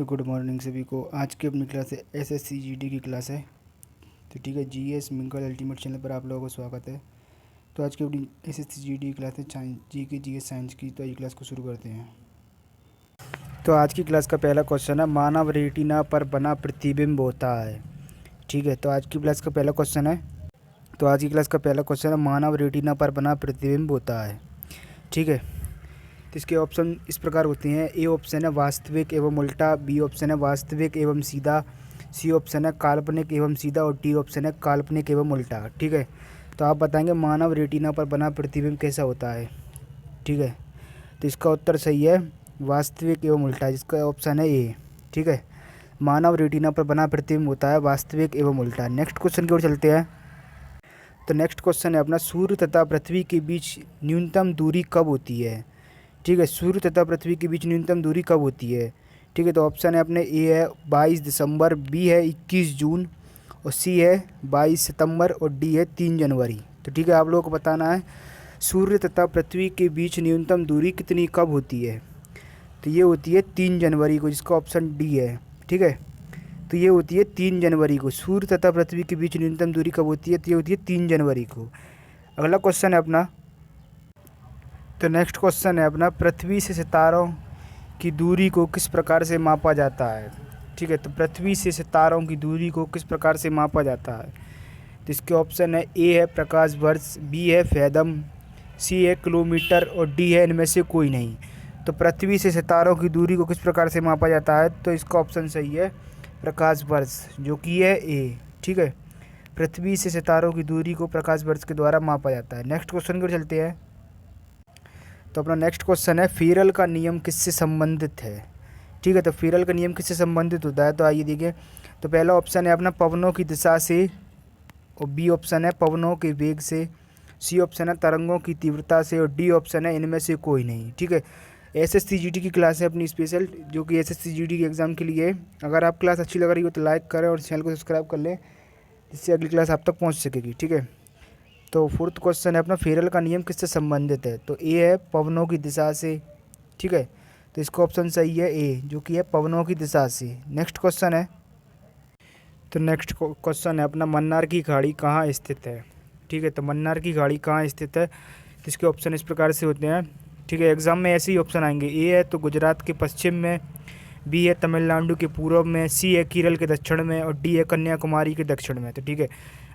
तो good morning सभी को। आज की अपनी क्लास है एसएससी जीडी की क्लास है। तो ठीक है, जीएस मिंगल अल्टीमेट चैनल पर आप लोगों को स्वागत है। तो आज की अपनी एसएससी जीडी की क्लास है जी की जीएस साइंस की। तो ये क्लास को शुरू करते हैं। तो आज की क्लास का पहला क्वेश्चन है, मानव रेटिना पर बना प्रतिबिंब होता है। ठीक है, तो आज की क्लास का पहला क्वेश्चन है मानव रेटिना पर बना प्रतिबिंब होता है। ठीक है, तो इसके ऑप्शन इस प्रकार होते हैं। ए ऑप्शन है वास्तविक एवं उल्टा, बी ऑप्शन है वास्तविक एवं सीधा, सी ऑप्शन है काल्पनिक एवं सीधा और डी ऑप्शन है काल्पनिक एवं उल्टा। ठीक है, तो आप बताएंगे मानव रेटिना पर बना प्रतिबिंब कैसा होता है। ठीक है, तो इसका उत्तर सही है वास्तविक एवं उल्टा, जिसका ऑप्शन है ए। ठीक है, मानव रेटिना पर बना प्रतिबिंब होता है वास्तविक एवं उल्टा। नेक्स्ट क्वेश्चन की ओर चलते हैं। तो नेक्स्ट क्वेश्चन है अपना, सूर्य तथा पृथ्वी के बीच न्यूनतम दूरी कब होती है। ठीक है, सूर्य तथा पृथ्वी के बीच न्यूनतम दूरी कब होती है। ठीक है, तो ऑप्शन है अपने ए है 22 दिसंबर, बी है 21 जून और सी है 22 सितंबर और डी है 3 जनवरी। तो ठीक है, आप लोगों को बताना है सूर्य तथा पृथ्वी के बीच न्यूनतम दूरी कितनी कब होती है। तो ये होती है 3 जनवरी को, जिसका ऑप्शन डी है। ठीक है, तो ये होती है 3 जनवरी को। सूर्य तथा पृथ्वी के बीच न्यूनतम दूरी कब होती है, तो ये होती है 3 जनवरी को। अगला क्वेश्चन है अपना, तो नेक्स्ट क्वेश्चन है अपना, पृथ्वी से सितारों की दूरी को किस प्रकार से मापा जाता है। ठीक है, तो पृथ्वी से सितारों की दूरी को किस प्रकार से मापा जाता है। तो इसके ऑप्शन है ए है प्रकाश वर्ष, बी है फैदम, सी है किलोमीटर और डी है इनमें से कोई नहीं। तो पृथ्वी से सितारों की दूरी को किस प्रकार से मापा जाता है, तो इसका ऑप्शन सही है प्रकाश वर्ष, जो कि है ए। ठीक है, पृथ्वी से सितारों की दूरी को प्रकाश वर्ष के द्वारा मापा जाता है। नेक्स्ट क्वेश्चन की ओर चलते हैं। तो अपना नेक्स्ट क्वेश्चन है, फेरल का नियम किससे संबंधित है। ठीक है, तो फेरल का नियम किससे संबंधित होता है। तो आइए देखिए, तो पहला ऑप्शन है अपना पवनों की दिशा से और बी ऑप्शन है पवनों के वेग से, सी ऑप्शन है तरंगों की तीव्रता से और डी ऑप्शन है इनमें से कोई नहीं। ठीक है, एसएससी जीडी की क्लास है अपनी स्पेशल, जो कि एसएससी जीडी के एग्ज़ाम के लिए। अगर आप क्लास अच्छी लग रही हो तो लाइक करें और चैनल को सब्सक्राइब कर लें, जिससे अगली क्लास आप तक पहुँच सकेगी। ठीक है, तो फोर्थ क्वेश्चन है अपना, फेरल का नियम किससे संबंधित है। तो ए है पवनों की दिशा से। ठीक है, तो इसका ऑप्शन सही है ए, जो कि है पवनों की दिशा से। नेक्स्ट क्वेश्चन है, तो नेक्स्ट क्वेश्चन है अपना, मन्नार की खाड़ी कहाँ स्थित है। ठीक है, तो मन्नार की खाड़ी कहाँ स्थित है, तो इसके ऑप्शन इस प्रकार से होते हैं। ठीक है, एग्जाम में ऐसे ही ऑप्शन आएंगे। ए है तो गुजरात के पश्चिम में, बी है तमिलनाडु के पूर्व में, सी है केरल के दक्षिण में और डी है कन्याकुमारी के दक्षिण में। तो ठीक है,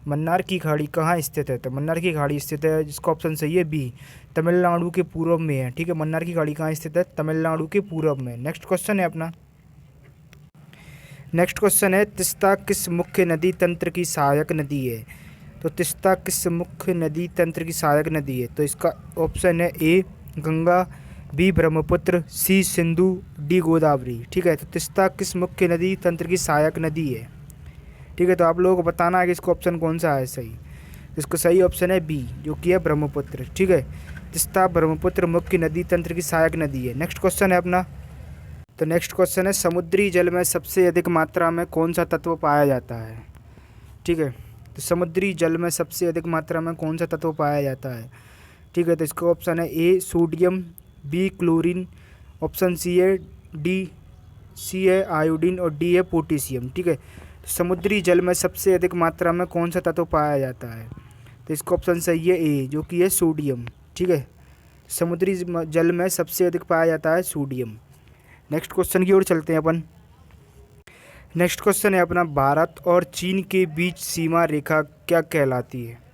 मन्नार की खाड़ी कहाँ स्थित है, तो मन्नार की खाड़ी स्थित है, जिसका ऑप्शन सही है बी, तमिलनाडु के पूर्व में है। ठीक है, मन्नार की खाड़ी कहाँ स्थित है, तमिलनाडु के पूर्व में। नेक्स्ट क्वेश्चन है अपना, नेक्स्ट क्वेश्चन है, तिस्ता किस मुख्य नदी तंत्र की सहायक नदी है। तो तिस्ता किस मुख्य नदी तंत्र की सहायक नदी है, तो इसका ऑप्शन है ए गंगा, बी ब्रह्मपुत्र, सी सिंधु, डी गोदावरी। ठीक है, तो तिस्ता किस मुख्य नदी तंत्र की सहायक नदी है। ठीक है, तो आप लोगों को बताना है कि इसका ऑप्शन कौन सा है सही। इसका सही ऑप्शन है बी, जो कि है ब्रह्मपुत्र। ठीक है, तिस्ता ब्रह्मपुत्र मुख्य नदी तंत्र की सहायक नदी है। नेक्स्ट क्वेश्चन है अपना, तो नेक्स्ट क्वेश्चन है, समुद्री जल में सबसे अधिक मात्रा में कौन सा तत्व पाया जाता है। ठीक है, तो समुद्री जल में सबसे अधिक मात्रा में कौन सा तत्व पाया जाता है। ठीक है, तो इसका ऑप्शन है A sodium, B chlorine, option C है डी, सी है आयोडीन और डी है पोटेशियम। ठीक है, समुद्री जल में सबसे अधिक मात्रा में कौन सा तत्व पाया जाता है, तो इसका ऑप्शन सही है ए, जो कि है सोडियम। ठीक है, समुद्री जल में सबसे अधिक पाया जाता है सोडियम। नेक्स्ट क्वेश्चन की ओर चलते हैं अपन। नेक्स्ट क्वेश्चन है अपना, भारत और चीन के बीच सीमा रेखा क्या कहलाती है।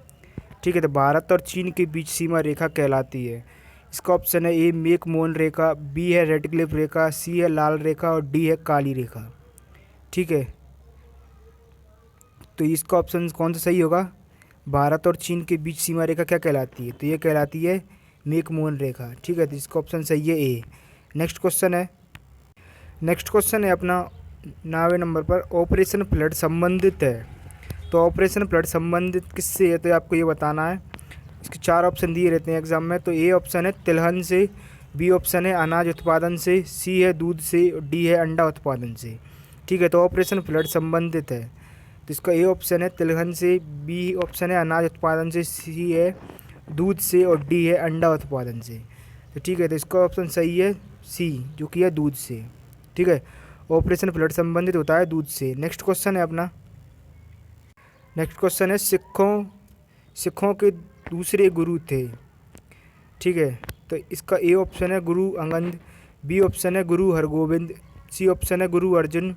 ठीक है, तो भारत और चीन के बीच सीमा रेखा कहलाती है। इसका ऑप्शन है ए मेक मोहन रेखा, बी है रेडक्लिफ रेखा, सी है लाल रेखा और डी है काली रेखा। ठीक है, तो इसका ऑप्शन कौन सा सही होगा, भारत और चीन के बीच सीमा रेखा क्या कहलाती है, तो ये कहलाती है मेक मोहन रेखा। ठीक है, तो इसका ऑप्शन सही है ए। नेक्स्ट क्वेश्चन है, नेक्स्ट क्वेश्चन है अपना 9वें नंबर पर, ऑपरेशन फ्लड संबंधित है। तो ऑपरेशन फ्लड संबंधित किससे है, तो आपको ये बताना है। इसके 4 ऑप्शन दिए रहते हैं एग्जाम में। तो ए ऑप्शन है तिलहन से, बी ऑप्शन है अनाज उत्पादन से, सी है दूध से और डी है अंडा उत्पादन से। ठीक है, तो ऑपरेशन फ्लड संबंधित है, तो इसका ए ऑप्शन है तिलहन से, बी ऑप्शन है अनाज उत्पादन से, सी है दूध से और डी है अंडा उत्पादन से। तो ठीक है, तो इसका ऑप्शन सही है सी, जो कि है दूध से। ठीक है, ऑपरेशन फ्लड संबंधित होता है दूध से। नेक्स्ट क्वेश्चन है अपना, नेक्स्ट क्वेश्चन है सिखों के दूसरे गुरु थे। ठीक है, तो इसका ए ऑप्शन है गुरु अंगद, बी ऑप्शन है गुरु हरगोविंद, सी ऑप्शन है गुरु अर्जुन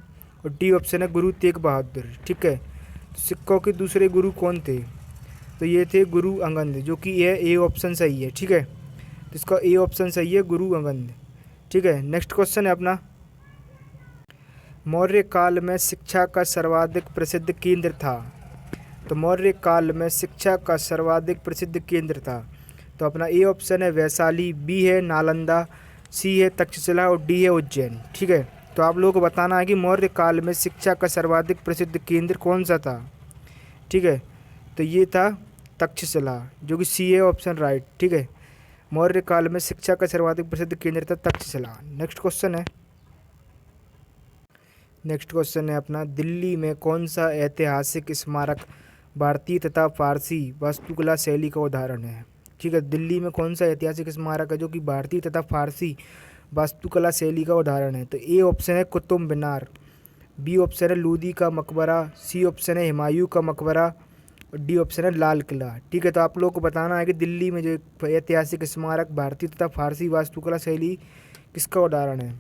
और डी ऑप्शन है गुरु तेग बहादुर। ठीक है, तो सिखों के दूसरे गुरु कौन थे? तो ये थे गुरु अंगद, जो कि यह ए ऑप्शन सही है। ठीक है, तो इसका ए ऑप्शन सही है गुरु अंगद। ठीक है, नेक्स्ट क्वेश्चन है अपना, मौर्य काल में शिक्षा का सर्वाधिक प्रसिद्ध केंद्र था। तो मौर्य काल में शिक्षा का सर्वाधिक प्रसिद्ध केंद्र था। तो अपना ए ऑप्शन है वैशाली, बी है नालंदा, सी है तक्षशिला और डी है उज्जैन। ठीक है, तो आप लोगों को बताना है कि मौर्य काल में शिक्षा का सर्वाधिक प्रसिद्ध केंद्र कौन सा था। ठीक है, तो ये था तक्षशिला, जो कि सी है ऑप्शन राइट। ठीक है, मौर्य काल में शिक्षा का सर्वाधिक प्रसिद्ध केंद्र था तक्षशिला। नेक्स्ट क्वेश्चन है, नेक्स्ट क्वेश्चन है अपना, दिल्ली में कौन सा ऐतिहासिक स्मारक भारतीय तथा फारसी वास्तुकला शैली का उदाहरण है। ठीक है, दिल्ली में कौन सा ऐतिहासिक स्मारक है जो कि भारतीय तथा फारसी वास्तुकला शैली का उदाहरण है। तो ए ऑप्शन है कुतुब मीनार, बी ऑप्शन है लोदी का मकबरा, सी ऑप्शन है हुमायूं का मकबरा और डी ऑप्शन है लाल किला। ठीक है, तो आप लोगों को बताना है कि दिल्ली में जो ऐतिहासिक स्मारक भारतीय तथा फारसी वास्तुकला शैली किसका उदाहरण है।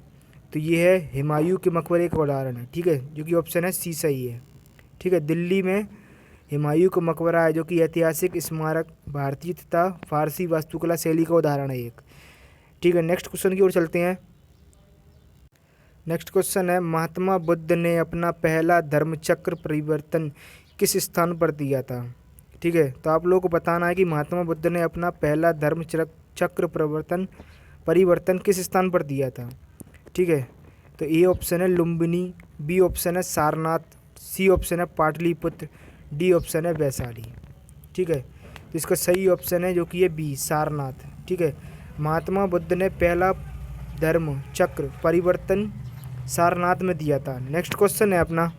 तो ये है हुमायूं के मकबरे का उदाहरण है। ठीक है, जो कि ऑप्शन है सी सही है। ठीक है, दिल्ली में हुमायूं का मकबरा है जो कि ऐतिहासिक स्मारक भारतीय तथा फारसी वास्तुकला शैली का उदाहरण है एक। ठीक है, नेक्स्ट क्वेश्चन की ओर चलते हैं। नेक्स्ट क्वेश्चन है, महात्मा बुद्ध ने अपना पहला धर्मचक्र परिवर्तन किस स्थान पर दिया था। ठीक है, तो आप लोगों को बताना है कि महात्मा बुद्ध ने अपना पहला धर्मचक्र परिवर्तन किस स्थान पर दिया था। ठीक है, तो ए ऑप्शन है लुम्बिनी, बी ऑप्शन है सारनाथ, सी ऑप्शन है पाटलिपुत्र, डी ऑप्शन है वैशाली। ठीक है, तो इसका सही ऑप्शन है जो कि ये बी सारनाथ। ठीक है, महात्मा बुद्ध ने पहला धर्म चक्र परिवर्तन सारनाथ में दिया था। नेक्स्ट क्वेश्चन है अपना,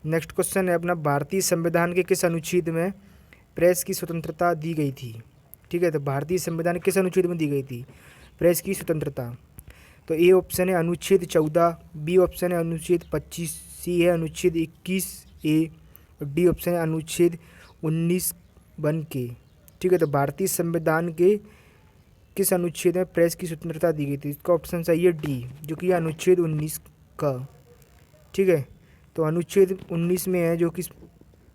नेक्स्ट क्वेश्चन है अपना, भारतीय संविधान के किस अनुच्छेद में प्रेस की स्वतंत्रता दी गई थी। ठीक है, तो भारतीय संविधान के किस अनुच्छेद में दी गई थी प्रेस की स्वतंत्रता। तो ए ऑप्शन है अनुच्छेद 14, बी ऑप्शन है अनुच्छेद 25, सी है अनुच्छेद 21A और डी ऑप्शन है अनुच्छेद 19(1)के। ठीक है, तो भारतीय संविधान के किस अनुच्छेद में प्रेस की स्वतंत्रता दी गई थी। इसका ऑप्शन सही है डी, जो कि अनुच्छेद 19 का। ठीक है, तो अनुच्छेद 19 में है जो कि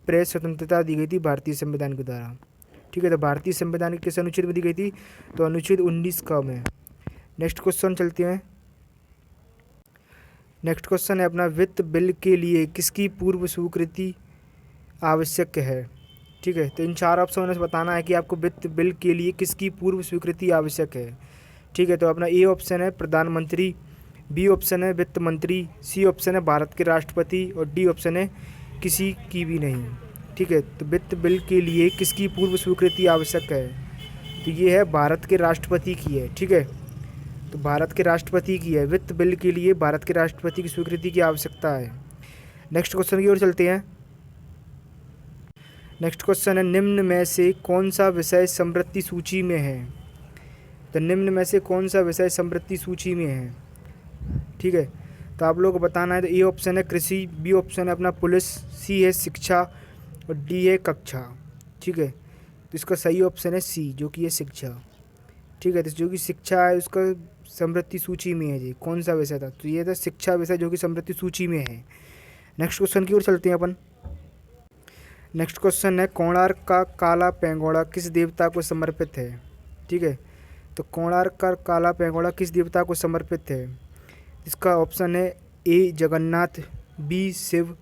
प्रेस स्वतंत्रता दी गई थी भारतीय संविधान के द्वारा। ठीक है, तो भारतीय संविधान के किस अनुच्छेद में दी गई थी, तो अनुच्छेद 19 का में। नेक्स्ट क्वेश्चन चलते हैं। नेक्स्ट क्वेश्चन है अपना, वित्त बिल के लिए किसकी पूर्व स्वीकृति आवश्यक है। ठीक है, तो इन चार ऑप्शन में से बताना है कि आपको वित्त बिल के लिए किसकी पूर्व स्वीकृति आवश्यक है। ठीक है, तो अपना ए ऑप्शन है प्रधानमंत्री, बी ऑप्शन है वित्त मंत्री, सी ऑप्शन है भारत के राष्ट्रपति और डी ऑप्शन है किसी की भी नहीं। ठीक है, तो वित्त बिल के लिए किसकी पूर्व स्वीकृति आवश्यक है, तो ये है भारत के राष्ट्रपति की है। ठीक है, तो भारत के राष्ट्रपति की है, वित्त बिल के लिए भारत के राष्ट्रपति की स्वीकृति की आवश्यकता है। नेक्स्ट क्वेश्चन की ओर चलते हैं। नेक्स्ट क्वेश्चन है, निम्न में से कौन सा विषय समृद्धि सूची में है। तो निम्न में से कौन सा विषय समृद्धि सूची में है। ठीक है, तो आप लोगों को बताना है। तो ए ऑप्शन है कृषि, बी ऑप्शन है अपना पुलिस, सी है शिक्षा और डी है कक्षा। ठीक है, तो इसका सही ऑप्शन है सी, जो कि है शिक्षा। ठीक है, तो जो कि शिक्षा है उसका समृद्धि सूची में है जी। कौन सा विषय था, तो ये था शिक्षा विषय जो कि समृद्धि सूची में है। नेक्स्ट क्वेश्चन की ओर चलते हैं अपन। नेक्स्ट क्वेश्चन है, कोणार्क का काला पैगोडा किस देवता को समर्पित है। ठीक है, तो कोणार्क का काला पैगोडा किस देवता को समर्पित है। इसका ऑप्शन है A Jagannath, B Shiva,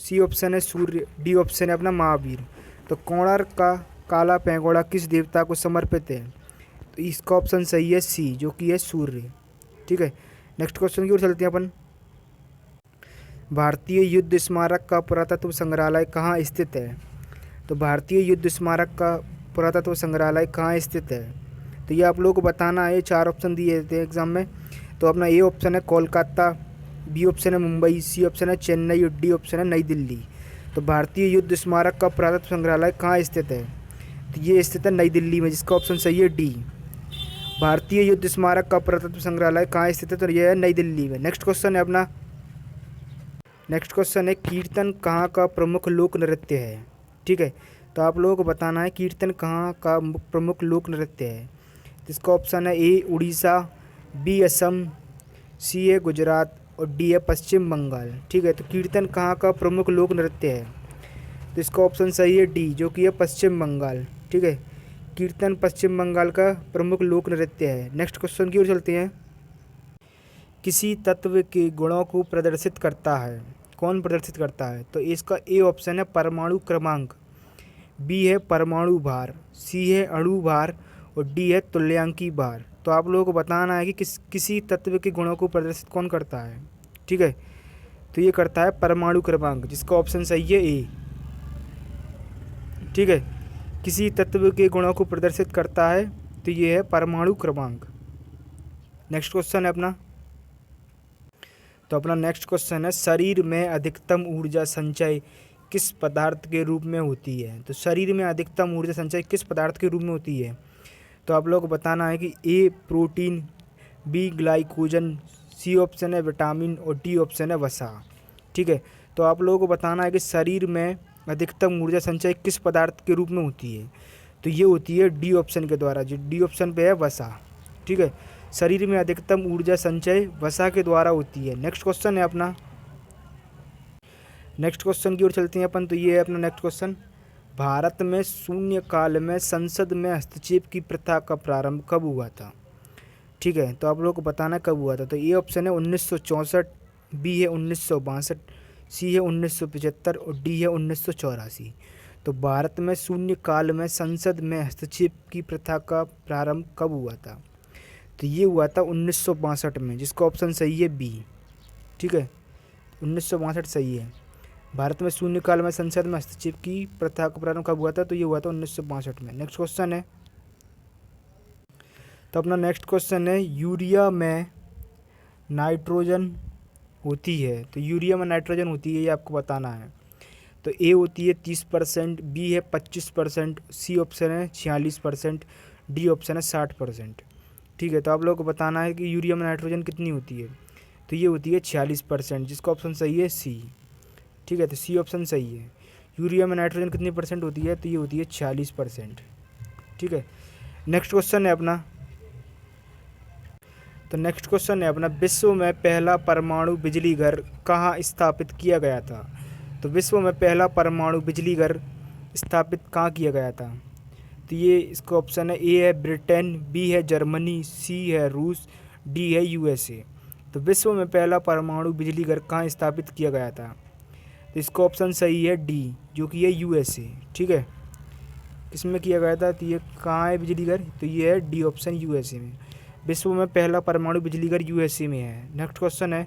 C option है सूर्य, डी ऑप्शन है अपना महावीर। तो कोणार्क का काला पैगोडा किस देवता को समर्पित है, तो इसका ऑप्शन सही है सी, जो कि है सूर्य। ठीक है, नेक्स्ट क्वेश्चन की ओर चलते हैं अपन। भारतीय युद्ध स्मारक का पुरातत्व संग्रहालय कहाँ स्थित है। तो भारतीय युद्ध स्मारक का पुरातत्व संग्रहालय कहाँ स्थित है, तो ये आप लोगों को बताना है। 4 ऑप्शन दिए थे एग्जाम में। तो अपना ए ऑप्शन है कोलकाता, बी ऑप्शन है मुंबई, सी ऑप्शन है चेन्नई और डी ऑप्शन है नई दिल्ली। तो भारतीय युद्ध स्मारक का पुरातत्व संग्रहालय कहाँ स्थित है, तो ये स्थित है नई दिल्ली में, जिसका ऑप्शन सही है डी। भारतीय युद्ध स्मारक का पुरातत्व संग्रहालय कहाँ स्थित है? तो यह है नई दिल्ली में। नेक्स्ट क्वेश्चन है अपना, नेक्स्ट क्वेश्चन है कीर्तन कहाँ का प्रमुख लोक नृत्य है? ठीक है, तो आप लोगों को बताना है कीर्तन कहाँ का प्रमुख लोक नृत्य है। इसका ऑप्शन है ए उड़ीसा, बी असम, सी है गुजरात और डी है पश्चिम बंगाल। ठीक है, तो कीर्तन कहाँ का प्रमुख लोक नृत्य है? तो इसका ऑप्शन सही है डी, जो कि है पश्चिम बंगाल। ठीक है, कीर्तन पश्चिम बंगाल का प्रमुख लोक नृत्य है। नेक्स्ट क्वेश्चन की ओर चलते हैं। किसी तत्व के गुणों को प्रदर्शित करता है, कौन प्रदर्शित करता है? तो इसका ए ऑप्शन है परमाणु क्रमांक, बी है परमाणु भार, सी है अणु भार और डी है तुल्यांकी भार। तो आप लोगों को बताना है कि किसी तत्व के गुणों को प्रदर्शित कौन करता है। ठीक है, तो ये करता है परमाणु क्रमांक, जिसका ऑप्शन सही है ए। ठीक है, किसी तत्व के गुणों को प्रदर्शित करता है तो ये है परमाणु क्रमांक। नेक्स्ट क्वेश्चन है अपना, तो अपना नेक्स्ट क्वेश्चन है शरीर में अधिकतम ऊर्जा संचय किस पदार्थ के रूप में होती है? तो शरीर में अधिकतम ऊर्जा संचय किस पदार्थ के रूप में होती है? तो आप लोग को बताना है कि A protein, B glycogen, C option है विटामिन और डी ऑप्शन है वसा। ठीक है, तो आप लोगों को बताना है कि शरीर में अधिकतम ऊर्जा संचय किस पदार्थ के रूप में होती है? तो ये होती है डी ऑप्शन के द्वारा, जो डी ऑप्शन पे है वसा। ठीक है, शरीर में अधिकतम ऊर्जा संचय वसा के द्वारा होती है। नेक्स्ट क्वेश्चन है अपना, नेक्स्ट क्वेश्चन की ओर चलते हैं अपन। तो ये है अपना नेक्स्ट क्वेश्चन, भारत में शून्य काल में संसद में हस्तक्षेप की प्रथा का प्रारंभ कब हुआ था? ठीक है, तो आप लोगों को बताना कब हुआ था। तो ये ऑप्शन है 1964, बी है 1962, सी है 1975 और डी है 1984। तो भारत में शून्य काल में संसद में हस्तक्षेप की प्रथा का प्रारंभ कब हुआ था? तो ये हुआ था 1962 में, जिसका ऑप्शन सही है बी। ठीक है, 1962 सही है। भारत में शून्यकाल में संसद में हस्तक्षेप की प्रथा का प्रारंभ कब हुआ था? तो ये हुआ था 1962 में। नेक्स्ट क्वेश्चन है, तो अपना नेक्स्ट क्वेश्चन है यूरिया में नाइट्रोजन होती है। तो यूरिया में नाइट्रोजन होती है, ये आपको बताना है। तो ए होती है 30%, बी है 25%, सी ऑप्शन है 46%, डी ऑप्शन है 60%। ठीक है, तो आप लोगों को बताना है कि यूरिया में नाइट्रोजन कितनी होती है। तो ये होती है 46%, जिसका ऑप्शन सही है सी। ठीक है, तो सी ऑप्शन सही है। यूरिया में नाइट्रोजन कितनी परसेंट होती है? तो ये होती है 46%। ठीक है, नेक्स्ट क्वेश्चन है अपना, तो नेक्स्ट क्वेश्चन है अपना विश्व में पहला परमाणु बिजली घर कहाँ स्थापित किया गया था? तो विश्व में पहला परमाणु बिजली घर स्थापित कहाँ किया गया था? तो ये इसका ऑप्शन है ए है ब्रिटेन, बी है जर्मनी, सी है रूस, डी है यूएसए। तो विश्व में पहला परमाणु बिजली घर कहाँ स्थापित किया गया था? तो इसका ऑप्शन सही है डी, जो कि है यूएसए। ठीक है, किसमें किया गया था? तो ये कहाँ है बिजली घर? तो ये है डी ऑप्शन यूएसए में। विश्व में पहला परमाणु बिजली घर यूएसए में है। नेक्स्ट क्वेश्चन है,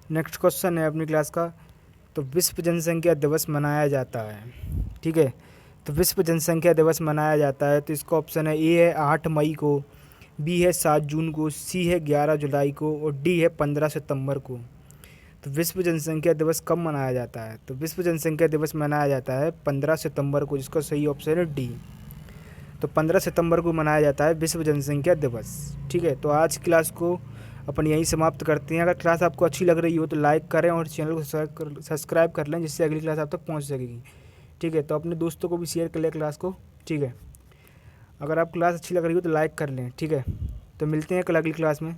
नेक्स्ट क्वेश्चन है अपनी क्लास का, तो विश्व जनसंख्या दिवस मनाया जाता है। ठीक है, तो विश्व जनसंख्या दिवस मनाया जाता है। तो इसका ऑप्शन है ए है 8 मई को, बी है 7 जून को, सी है 11 जुलाई को और डी है 15 सितंबर को। तो विश्व जनसंख्या दिवस कब मनाया जाता है? तो विश्व जनसंख्या दिवस मनाया जाता है 15 सितंबर को, जिसका सही ऑप्शन है डी। तो 15 सितंबर को मनाया जाता है विश्व जनसंख्या दिवस। ठीक है, तो आज की क्लास को अपन यहीं समाप्त करते हैं। अगर क्लास आपको अच्छी लग रही हो तो लाइक करें और चैनल को सब्सक्राइब कर लें, जिससे अगली क्लास आप तक पहुंच सकेगी। ठीक है, तो अपने दोस्तों को भी शेयर कर लें क्लास को। ठीक है, अगर आप क्लास अच्छी लग रही हो तो लाइक कर लें। ठीक है, तो मिलते हैं कल अगली क्लास में।